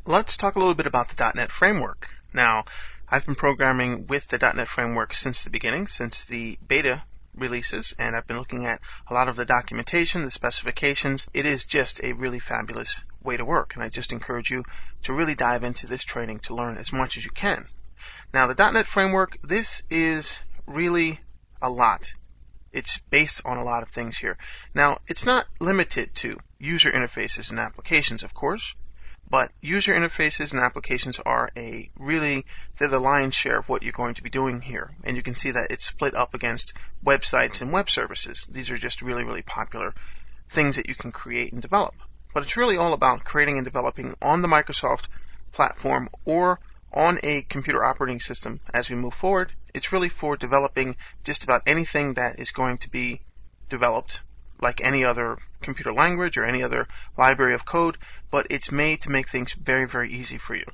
Let's talk a little bit about the .NET Framework. Now, I've been programming with the .NET Framework since the beginning, since the beta releases, and I've been looking at a lot of the documentation, the specifications. It is just a really fabulous way to work, and I just encourage you to really dive into this training to learn as much as you can. Now, the .NET Framework, this is really a lot. It's based on a lot of things here. Now, it's not limited to user interfaces and applications, of course, but user interfaces and applications are they're the lion's share of what you're going to be doing here. And you can see that it's split up against websites and web services. These are just really, really popular things that you can create and develop. But it's really all about creating and developing on the Microsoft platform or on a computer operating system as we move forward. It's really for developing just about anything that is going to be developed like any other computer language or any other library of code, but it's made to make things very, very easy for you.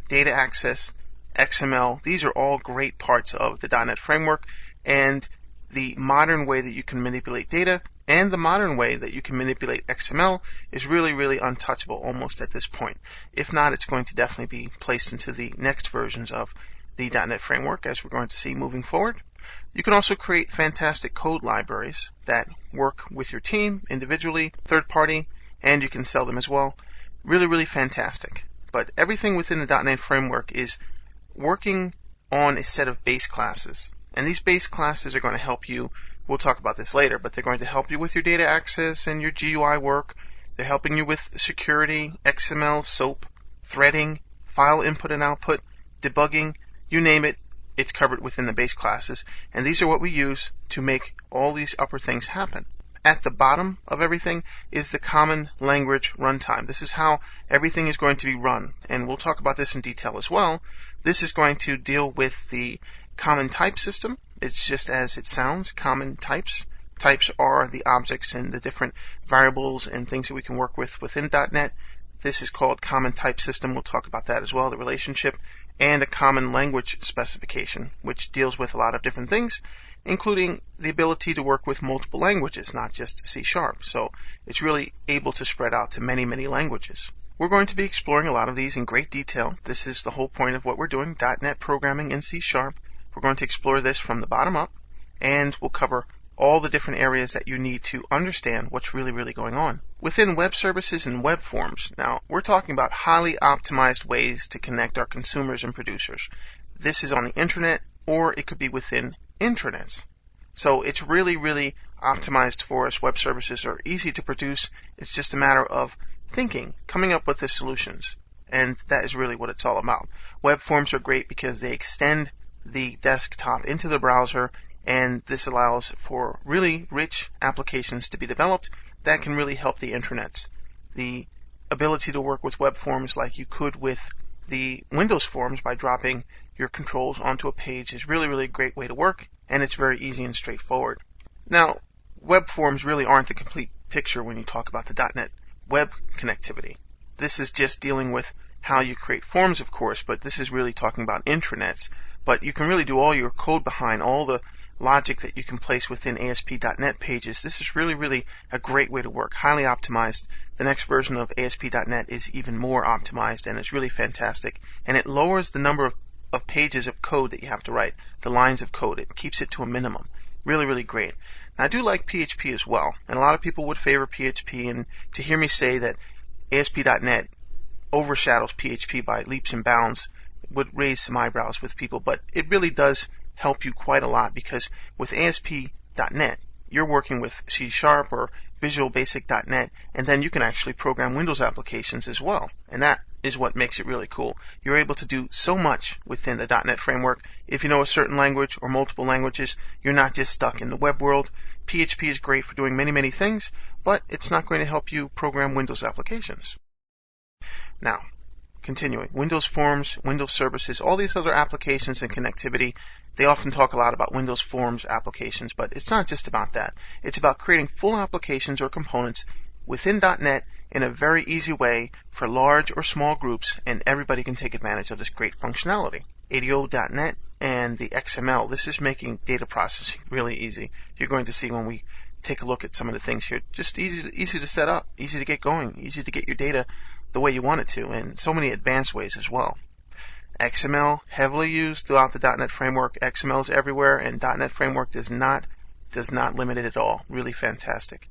Data access, XML, these are all great parts of the .NET Framework, and the modern way that you can manipulate data and the modern way that you can manipulate XML is really, really untouchable almost at this point. If not, it's going to definitely be placed into the next versions of the .NET Framework, as we're going to see moving forward. You can also create fantastic code libraries that work with your team, individually, third party, and you can sell them as well. Really, really fantastic. But everything within the .NET Framework is working on a set of base classes. And these base classes are going to help you, we'll talk about this later, but they're going to help you with your data access and your GUI work. They're helping you with security, XML, SOAP, threading, file input and output, debugging, you name it. It's covered within the base classes, and these are what we use to make all these upper things happen. At the bottom of everything is the common language runtime. This is how everything is going to be run, and we'll talk about this in detail as well. This is going to deal with the common type system. It's just as it sounds, common types. Types are the objects and the different variables and things that we can work with within .NET. This is called common type system. We'll talk about that as well, the relationship, and a common language specification, which deals with a lot of different things, including the ability to work with multiple languages, not just C#. So it's really able to spread out to many, many languages. We're going to be exploring a lot of these in great detail. This is the whole point of what we're doing, .NET programming in C#. We're going to explore this from the bottom up, and we'll cover all the different areas that you need to understand what's really, really going on. Within web services and web forms, now we're talking about highly optimized ways to connect our consumers and producers. This is on the internet, or it could be within intranets. So it's really, really optimized for us. Web services are easy to produce. It's just a matter of thinking, coming up with the solutions. And that is really what it's all about. Web forms are great because they extend the desktop into the browser, and this allows for really rich applications to be developed that can really help the intranets. The ability to work with web forms like you could with the Windows forms by dropping your controls onto a page is really, really a great way to work, and it's very easy and straightforward. Now, web forms really aren't the complete picture when you talk about the .NET web connectivity. This is just dealing with how you create forms, of course, but this is really talking about intranets. But you can really do all your code behind all the logic that you can place within ASP.NET pages. This is really, really a great way to work, highly optimized. The next version of ASP.NET is even more optimized, and it's really fantastic. And it lowers the number of pages of code that you have to write, the lines of code. It keeps it to a minimum. Really, really great. Now, I do like PHP as well, and a lot of people would favor PHP, and to hear me say that ASP.NET overshadows PHP by leaps and bounds would raise some eyebrows with people, but it really does help you quite a lot, because with ASP.NET, you're working with C# or Visual Basic.NET, and then you can actually program Windows applications as well. And that is what makes it really cool. You're able to do so much within the .NET framework. If you know a certain language or multiple languages, you're not just stuck in the web world. PHP is great for doing many, many things, but it's not going to help you program Windows applications. Now, continuing, Windows Forms, Windows Services, all these other applications and connectivity, they often talk a lot about Windows Forms applications, but it's not just about that. It's about creating full applications or components within .NET in a very easy way for large or small groups, and everybody can take advantage of this great functionality. ADO.NET and the XML, this is making data processing really easy. You're going to see when we take a look at some of the things here, just easy to set up, easy to get going, easy to get your data the way you want it to, and so many advanced ways as well. XML, heavily used throughout the .NET Framework. XML is everywhere, and .NET Framework does not limit it at all. Really fantastic.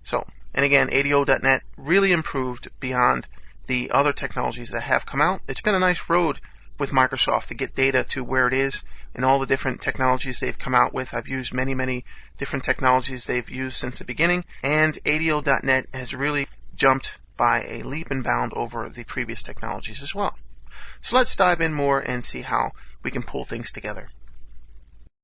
So, and again, ADO.NET really improved beyond the other technologies that have come out. It's been a nice road with Microsoft to get data to where it is and all the different technologies they've come out with. I've used many different technologies they've used since the beginning, and ADO.NET has really jumped by a leap and bound over the previous technologies as well. So let's dive in more and see how we can pull things together.